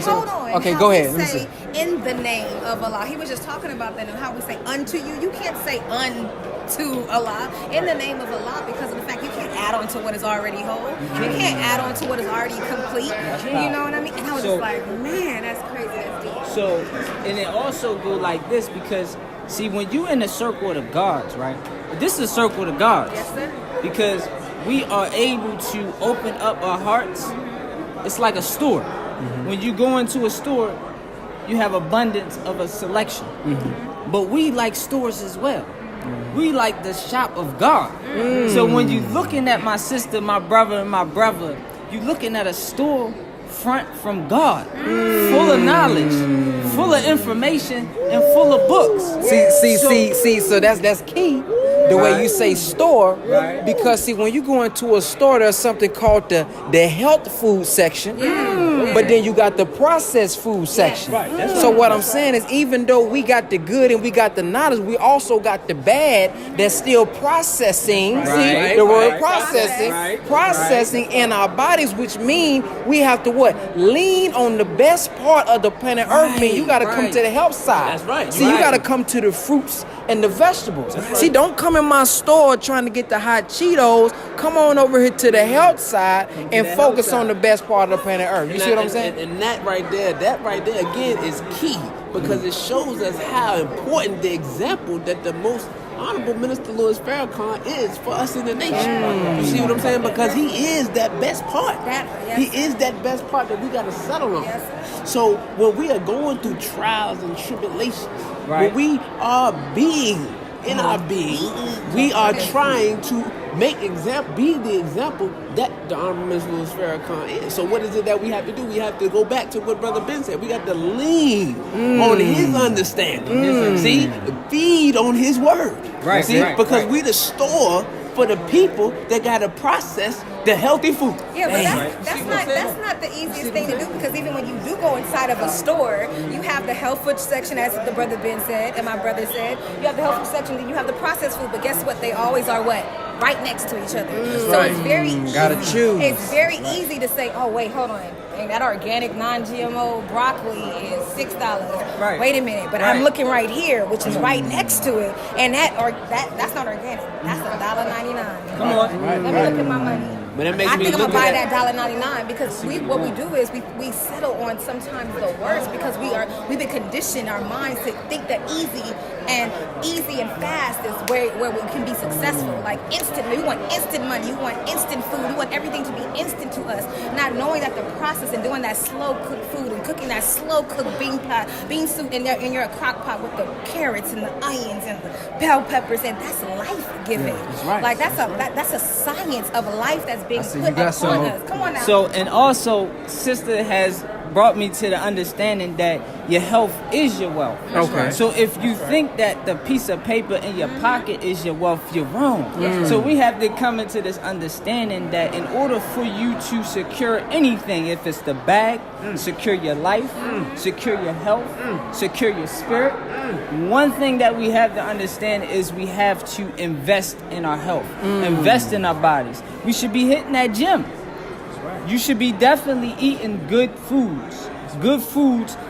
Hold on. Okay, how go we ahead. Let me say in the name of Allah. He was just talking about that and how we say unto you. You can't say unto Allah in the name of Allah because of the fact you can't add on to what is already whole. You can't add on to what is already complete. You know what I mean? And I was just like, man, that's crazy. That's deep. So, and it also go like this because, see, when you in the circle of the gods, right? This is a circle of the gods. Yes, sir. Because we are able to open up our hearts. It's like a store. When you go into a store, you have abundance of a selection. But we like stores as well. We like the shop of God. So when you looking at my sister, my brother, and my brother, you looking at a store front from God, full of knowledge, full of information, and full of books. See. So that's key. The way you say store, because see, when you go into a store, there's something called the health food section, but then you got the processed food section. So what I'm saying is, even though we got the good and we got the knowledge, we also got the bad that's still processing. See, the word processing in our bodies, which mean we have to what? Lean on the best part of the planet Earth. Mean you got to come to the health side. That's right. See, you got to come to the fruits and the vegetables. See, don't come in my store trying to get the hot Cheetos. Come on over here to the health side and focus on the best part of the planet Earth. You see what I'm saying? And that right there again is key because it shows us how important the example that the most Honorable Minister Louis Farrakhan is for us in the nation. You see what I'm saying? Because he is that best part. He is that best part that we got to settle on. So when we are going through trials and tribulations, when we are being in our being, we are trying to be the example that the Honorable Minister Louis Farrakhan is. So what is it that we have to do? We have to go back to what Brother Ben said. We got to lean on his understanding. See, feed on his word. Because we the store for the people that got to process the healthy food. Yeah, but that's not the easiest thing to do because even when you do go inside of a store, you have the health food section, as the brother Ben said and my brother said. You have the health food section, then you have the processed food. But guess what? They always are what? Right next to each other. So it's very easy. Gotta choose. It's very easy to say, oh wait, hold on. And that organic non-GMO broccoli is $6. Wait a minute, but I'm looking right here, which is right next to it, and that's not organic. That's $1.99. Come on. Let me look at my money. But it makes I me think I'm look gonna buy at that $1.99 because what we do is we settle on sometimes the worst because we've been conditioned our minds to think that easy and fast is where we can be successful. Like instantly, we want instant money, we want instant food, we want everything to be instant to us. Not knowing that the process and doing that slow cooked food and cooking that slow cooked bean soup in your crock pot with the carrots and the onions and the bell peppers, and that's life giving. Like that's a science of life that's being put upon us. Come on now. So, and also, sister has brought me to the understanding that your health is your wealth. Okay. So if you think that the piece of paper in your pocket is your wealth, you're wrong. So we have to come into this understanding that in order for you to secure anything, if it's the bag, secure your life, secure your health, secure your spirit, one thing that we have to understand is we have to invest in our health, invest in our bodies. We should be hitting that gym. You should be definitely eating good foods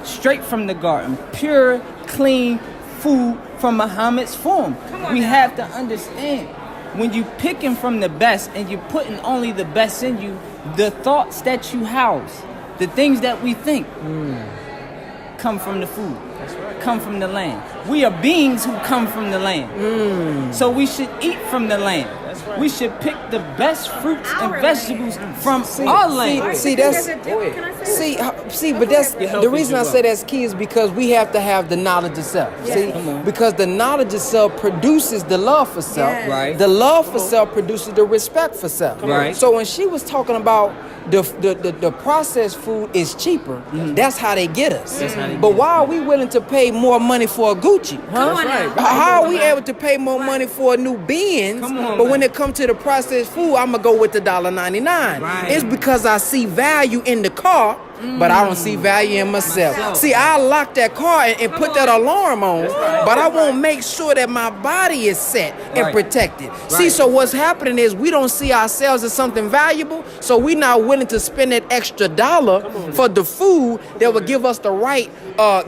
straight from the garden, pure, clean food from Muhammad's form. We have to understand when you picking from the best and you're putting only the best in you, the thoughts that you house, the things that we think come from the food, come from the land. We are beings who come from the land. So we should eat from the land. We should pick the best fruits and vegetables from our land. But that's the reason I say that's key is because we have to have the knowledge of self. See, because the knowledge of self produces the love for self. The love for self produces the respect for self. So when she was talking about the processed food is cheaper, that's how they get us. But why are we willing to pay more money for a Gucci? How are we able to pay more money for a new Benz? But when it comes to the processed food, I'm gonna go with the $1.99. It's because I see value in the car but I don't see value in myself. See, I lock that car and put that alarm on, but I won't make sure that my body is set and protected. See, so what's happening is we don't see ourselves as something valuable, so we're not willing to spend that extra dollar for the food that will give us the right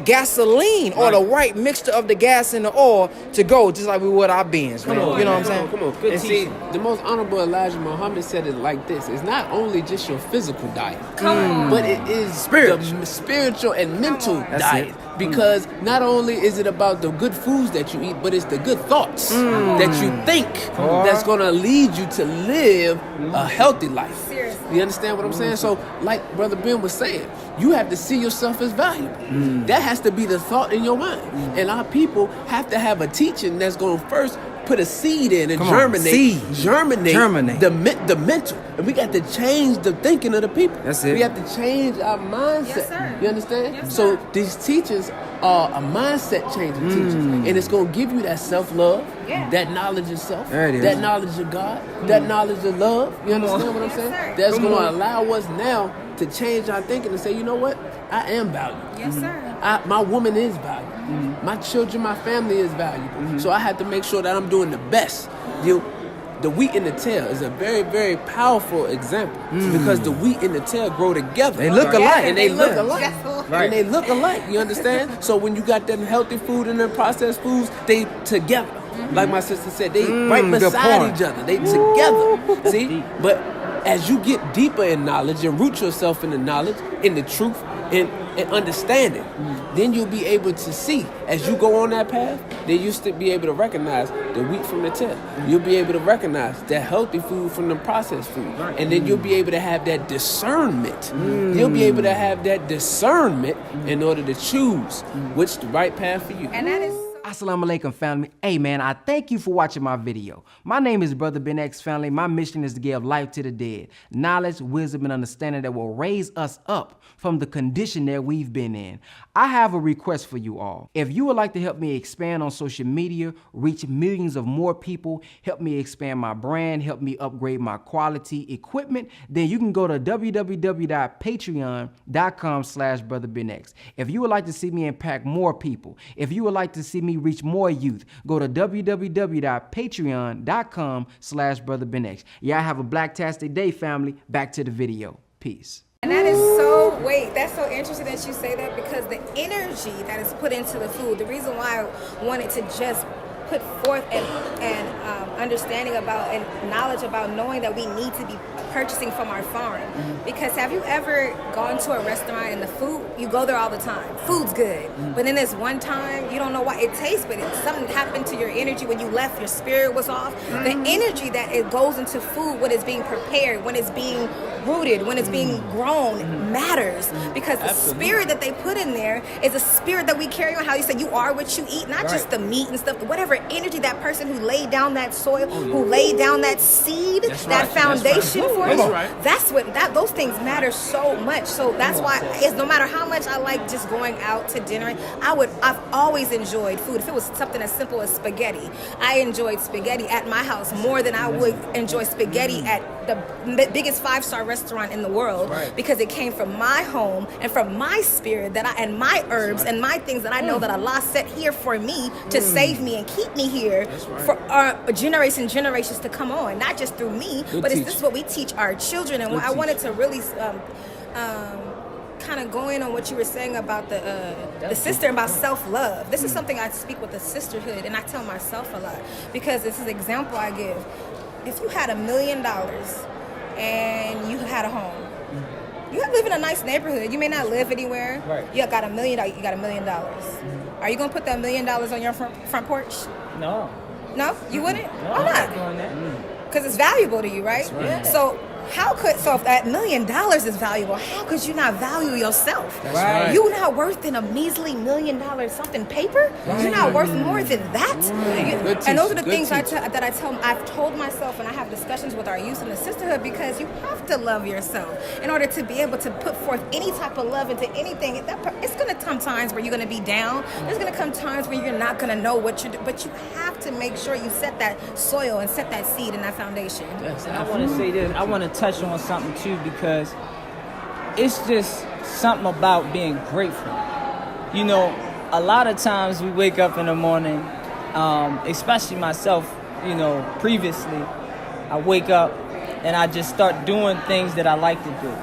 gasoline or the right mixture of the gas and the oil to go, just like we would our Benz, man. You know what I'm saying? Come on. And see, the most honorable Elijah Muhammad said it like this: it's not only just your physical diet, but it is the spiritual and mental diet. Because not only is it about the good foods that you eat, but it's the good thoughts that you think that's going to lead you to live a healthy life. Seriously. You understand what I'm saying? So, like Brother Ben was saying, you have to see yourself as valuable. That has to be the thought in your mind. And our people have to have a teaching that's going to first put a seed in and germinate the mental. And we got to change the thinking of the people. That's it. We have to change our mindset. Yes, sir. You understand? Yes, So sir. these teachers are a mindset changing teachers. And it's going to give you that self-love, that knowledge of self, There it is. that knowledge of God, that knowledge of love. You understand what I'm saying? sir. That's going to allow us now to change our thinking and say, you know what? I am valuable. Yes, sir. My woman is valuable. My children, my family is valuable. So I have to make sure that I'm doing the best. The wheat and the tail is a very, very powerful example because the wheat and the tail grow together. They look alike. And they look alike. Yes. And they look alike, you understand? So when you got them healthy food and them processed foods, they together. Like my sister said, they right good beside point. each other. They together. See? But as you get deeper in knowledge and root yourself in the knowledge, in the truth, and understanding, then you'll be able to see as you go on that path. Then you'll still be able to recognize the wheat from the tail. You'll be able to recognize the healthy food from the processed food, and then you'll be able to have that discernment. You'll be able to have that discernment in order to choose which the right path for you. And that is Assalamu alaikum, family. Hey, man, I thank you for watching my video. My name is Brother Ben X, family. My mission is to give life to the dead, knowledge, wisdom, and understanding that will raise us up from the condition that we've been in. I have a request for you all. If you would like to help me expand on social media, reach millions of more people, help me expand my brand, help me upgrade my quality equipment, then you can go to www.patreon.com/BrotherBenX. If you would like to see me impact more people, if you would like to see me reach more youth, go to www.patreon.com/BrotherBenX. Y'all have a blacktastic day, family. Back to the video. Peace. And that is that's so interesting that you say that, because the energy that is put into the food, the reason why I wanted to just put forth and understanding about and knowledge about knowing that we need to be purchasing from our farm. Because have you ever gone to a restaurant and the food, you go there all the time, food's good, but then there's one time you don't know why it tastes, but something happened to your energy when you left, your spirit was off. The energy that it goes into food when it's being prepared, when it's being rooted, when it's being grown, matters, because the spirit that they put in there is a spirit that we carry on. How you say you are what you eat, not just the meat and stuff, but whatever energy that person who laid down that soil, who laid down that seed, that foundation for you, those things matter so much. So that's why it's no matter how much I like just going out to dinner, I've always enjoyed food. If it was something as simple as spaghetti, I enjoyed spaghetti at my house more than I would enjoy spaghetti at the biggest 5-star restaurant in the world, because it came from my home and from my spirit and my herbs and my things that I know that Allah set here for me to save me and keep me here for generations to come on, not just through me, but this is what we teach our children. And I wanted to really kind of go in on what you were saying about the sister, about self-love. This is something I speak with the sisterhood, and I tell myself a lot, because this is an example I give. If you had $1 million and you had a home, you live in a nice neighborhood. You may not live anywhere. You got $1 million. You got $1 million. Are you gonna put that $1 million on your front porch? No. No, you wouldn't. No, Why I'm not? not doing that. Because it's valuable to you, right? So if that $1 million is valuable, how could you not value yourself? Right. You're not worth in a measly $1 million something paper. You're not worth more than that. And those are the things I've told myself, and I have discussions with our youth in the sisterhood, because you have to love yourself in order to be able to put forth any type of love into anything. It's going to come times where you're going to be down. There's going to come times where you're not going to know what you're doing, but you have to make sure you set that soil and set that seed and that foundation. Yes, and I want to say this. I want to touch on something too, because it's just something about being grateful. You know, a lot of times we wake up in the morning, especially myself, you know, previously, I wake up and I just start doing things that I like to do.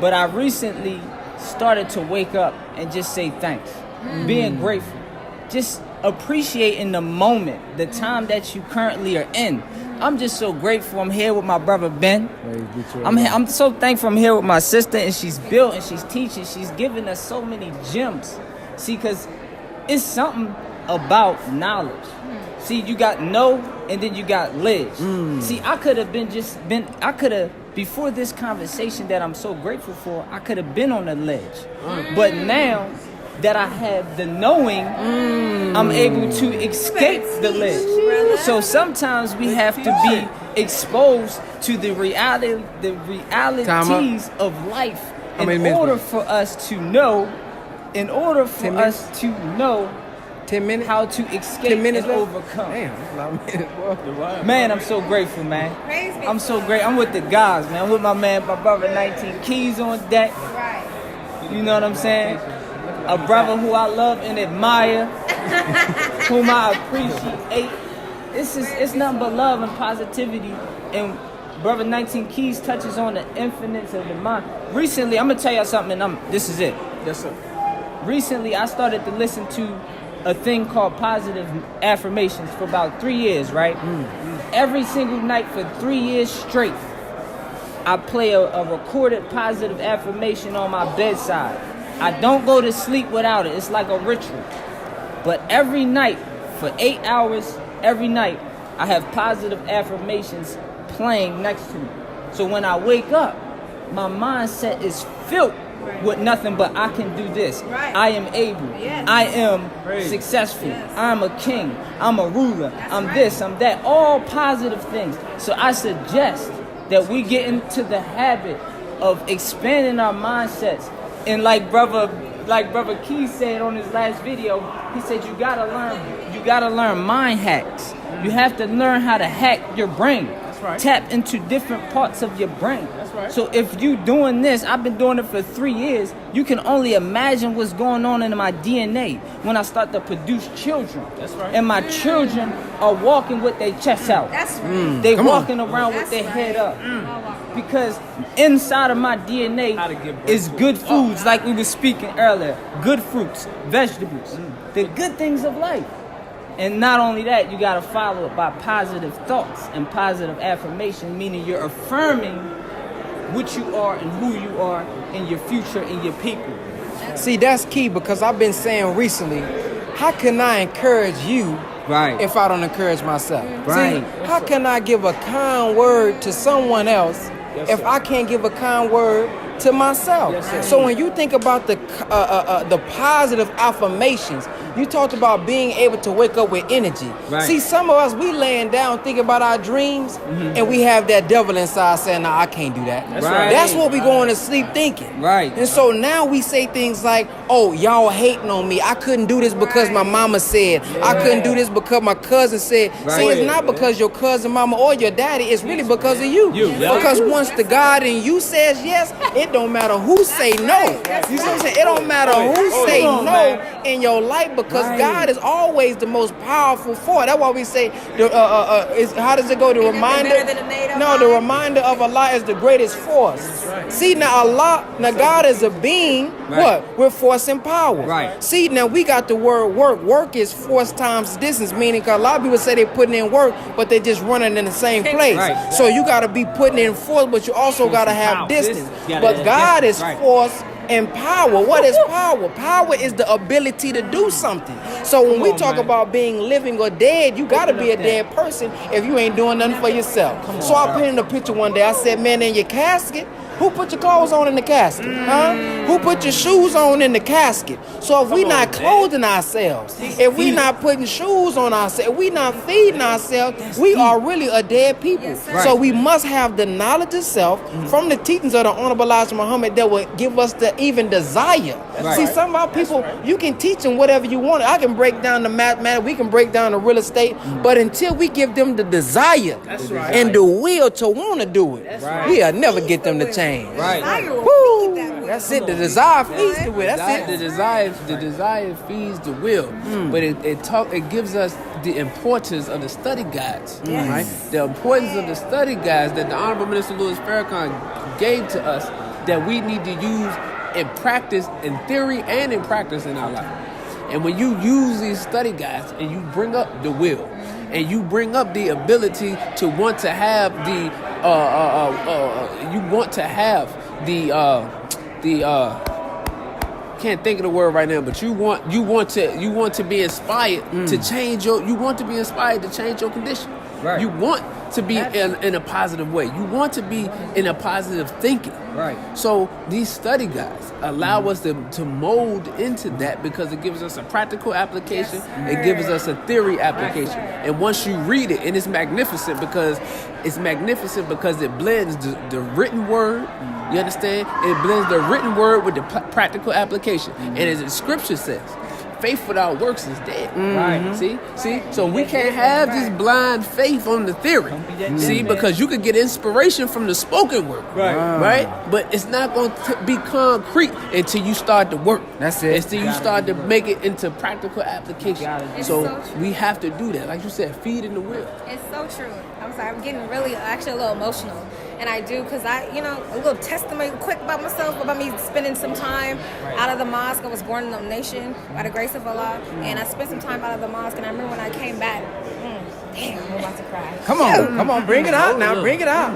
But I recently started to wake up and just say thanks, being grateful, just appreciating the moment, the time that you currently are in. I'm just so grateful. I'm here with my brother Ben. I'm so thankful I'm here with my sister, and she's built and she's teaching. She's giving us so many gems. See, because it's something about knowledge. See, you got know and then you got ledge. See, I could have before this conversation that I'm so grateful for, I could have been on the ledge. But now that I have the knowing, I'm able to escape the ledge. So sometimes we have to be exposed to the realities of life in order for us to know, 10 minutes? How to escape and overcome. Damn, that's a lot of minutes, boy. Man, I'm so grateful, man. I'm so great. I'm with the guys, man. I'm with my man, my brother 19 Keys on deck. Right. You know what I'm saying? A brother who I love and admire, whom I appreciate. It's nothing but love and positivity. And brother 19 Keys touches on the infinites of the mind. Recently, I'm gonna tell y'all something, and this is it. Yes, sir. Recently, I started to listen to a thing called positive affirmations for about 3 years, right? Every single night for 3 years straight, I play a recorded positive affirmation on my bedside. I don't go to sleep without it. It's like a ritual. But every night, for 8 hours, every night, I have positive affirmations playing next to me. So when I wake up, my mindset is filled with nothing but I can do this. Right. I am able. Yes. I am successful. Yes. I'm a king. I'm a ruler. I'm this. I'm that. All positive things. So I suggest that we get into the habit of expanding our mindsets. And like brother Keith said on his last video, he said you gotta learn mind hacks. You have to learn how to hack your brain. right. Tap into different parts of your brain. That's right. So if you doing this, I've been doing it for 3 years, you can only imagine what's going on in my DNA when I start to produce children. That's right. And my children are walking with their chests out. That's right. They walking around with That's their head right. up. Because inside of my DNA is good foods, like we were speaking earlier. Good fruits, vegetables, the good things of life. And not only that, you got to follow it by positive thoughts and positive affirmation, meaning you're affirming what you are and who you are in your future and your people. See, that's key, because I've been saying recently, how can I encourage you if I don't encourage myself? Right. See, how can I give a kind word to someone else if I can't give a kind word to myself? So when you think about the positive affirmations, you talked about being able to wake up with energy. Right. See, some of us, we laying down thinking about our dreams, and we have that devil inside saying, "No, I can't do that." That's what we going to sleep thinking. Right. And so now we say things like, "Oh, y'all hating on me. I couldn't do this because my mama said. I couldn't do this because my cousin said." See, it's not because your cousin, mama, or your daddy. It's really because of you. Because once the God in you says yes, it don't matter who say no. You see what I'm saying? It don't matter who say no in your life, because God is always the most powerful force. That's why we say, how does it go? The reminder. The reminder of Allah is the greatest force. See, now Allah, God is a being. What? With force and power. Right. See, now we got the word work. Work is force times distance, meaning because a lot of people say they're putting in work, but they're just running in the same place. Right. So you got to be putting in force, but you also got to have distance. But God is force and power. What is power? Power is the ability to do something. So when we talk about being living or dead, you got to be a dead person if you ain't doing nothing for yourself. So I painted a picture one day. I said, man, in your casket, who put your clothes on in the casket? Who put your shoes on in the casket? So if we not clothing ourselves, if we not putting shoes on ourselves, if we not feeding ourselves, we are really a dead people. So we must have the knowledge of self from the teachings of the Honorable Elijah Muhammad that will give us the even desire. See, some of our people, you can teach them whatever you want. I can break down the mathematics, we can break down the real estate, but until we give them the desire and the will to want to do it, we'll never get them to change. change. Right. Desire will Woo! feed that will. That's it. The desire feeds the will. That's The it. desire feeds the will, but it gives us the importance of the study guides, right? The importance of the study guides that the Honorable Minister Louis Farrakhan gave to us that we need to use in practice, in theory and in practice in our life. And when you use these study guides and you bring up the will, and you bring up the ability to want to have can't think of the word right now, but you want to be inspired to change your condition. Right. You want to be in a positive way. You want to be in a positive thinking. Right. So these study guides allow us to mold into that because it gives us a practical application. It gives us a theory application. And once you read it, and it's magnificent because it blends the written word. You understand? It blends the written word with the practical application. And as the scripture says, faith without works is dead. Right. See? So we can't have this blind faith on the theory. See, because you could get inspiration from the spoken word. Right? But it's not going to be concrete until you start to work. That's it. Until you start to make it into practical application. So we have to do that. Like you said, feed in the will. It's so true. I'm sorry, I'm getting actually a little emotional. And I do, because a little testimony quick about myself, about me spending some time out of the mosque. I was born in the nation by the grace of Allah. And I spent some time out of the mosque. And I remember when I came back, damn, I'm about to cry. Come on, bring it out now. Bring it out.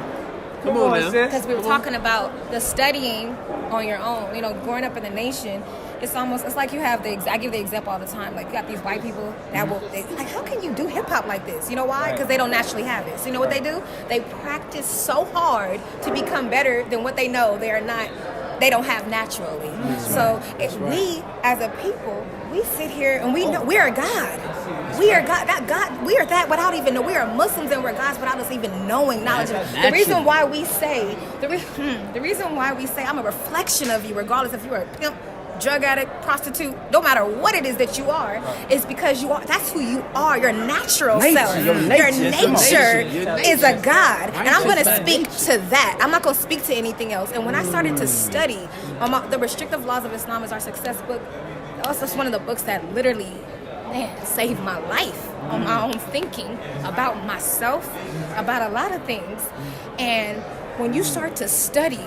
Come on now. Because we were talking about the studying on your own. Growing up in the nation, it's like you have I give the example all the time. Like, you got these white people that like, how can you do hip hop like this? You know why? Because they don't naturally have it. So you know what they do? They practice so hard to become better than what they know they don't have naturally. So if we as a people, we sit here and we know we are God. We are God. That God. We are that without even know. We are Muslims and we're gods without us even knowing knowledge. The reason why we say I'm a reflection of you, regardless if you're a pimp, drug addict, prostitute, no matter what it is that you are, is because you are. That's who you are. Your natural self. Your nature is a God, and I'm going to speak to that. I'm not going to speak to anything else. And when I started to study, the Restrictive Laws of Islam is our success book. That's one of the books that literally, saved my life on my own thinking about myself, about a lot of things. And when you start to study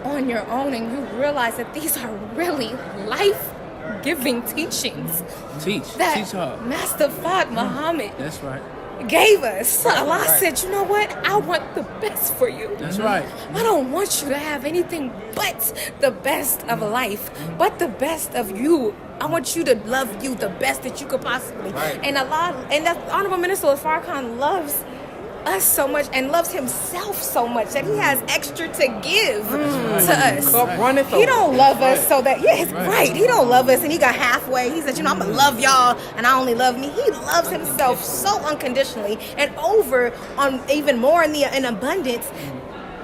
on your own and you realize that these are really life-giving teachings Teach her. Master Fard Muhammad That's right. gave us. Allah said, you know what? I want the best for you. That's right. I don't want you to have anything but the best of life, but the best of you. I want you to love you the best that you could possibly. And the Honorable Minister Farrakhan loves us so much and loves himself so much that he has extra to give to us. He don't love us so that he don't love us and he got halfway. He said, I'm gonna love y'all and I only love me. He loves himself so unconditionally and over on even more in abundance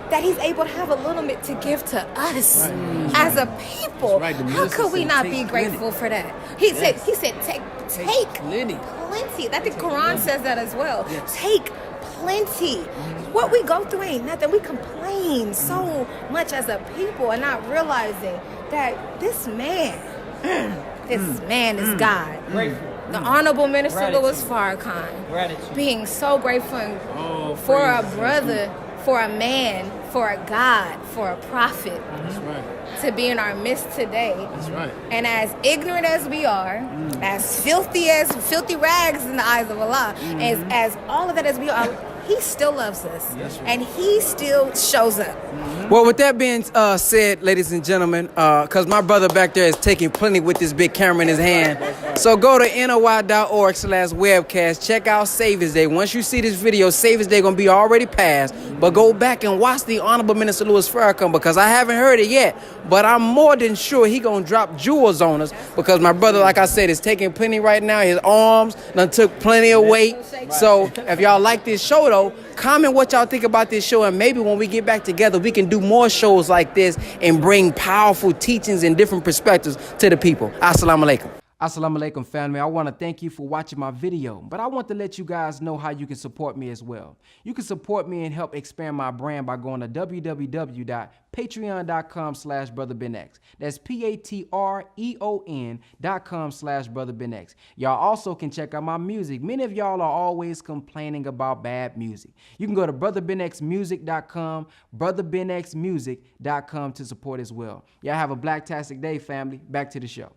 that he's able to have a little bit to give to us as a people. How could we not be grateful for that? He said take plenty. I think Quran says that as well. Take plenty. What we go through ain't nothing. We complain so much as a people and not realizing that this man is God. The Honorable Minister Louis Farrakhan being so grateful for a brother, for a man, for a God, for a prophet to be in our midst today. And as ignorant as we are, as filthy rags in the eyes of Allah, as all of that as we are, he still loves us. And he still shows up. Well, with that being said, ladies and gentlemen, because my brother back there is taking plenty with this big camera in his hand. So go to NOI.org/webcast. Check out Saviours Day. Once you see this video, Saviours Day going to be already passed. But go back and watch the Honorable Minister Louis Farrakhan because I haven't heard it yet. But I'm more than sure he going to drop jewels on us because my brother, like I said, is taking plenty right now. His arms done took plenty of weight. So if y'all like this show, though, comment what y'all think about this show, and maybe when we get back together, we can do more shows like this and bring powerful teachings and different perspectives to the people. Assalamu alaikum. Assalamu alaikum, family. I want to thank you for watching my video, but I want to let you guys know how you can support me as well. You can support me and help expand my brand by going to www.patreon.com/BrotherBenX. That's patreon.com/BrotherBenX. Y'all also can check out my music. Many of y'all are always complaining about bad music. You can go to brotherbenxmusic.com, brotherbenxmusic.com to support as well. Y'all have a blacktastic day, family. Back to the show.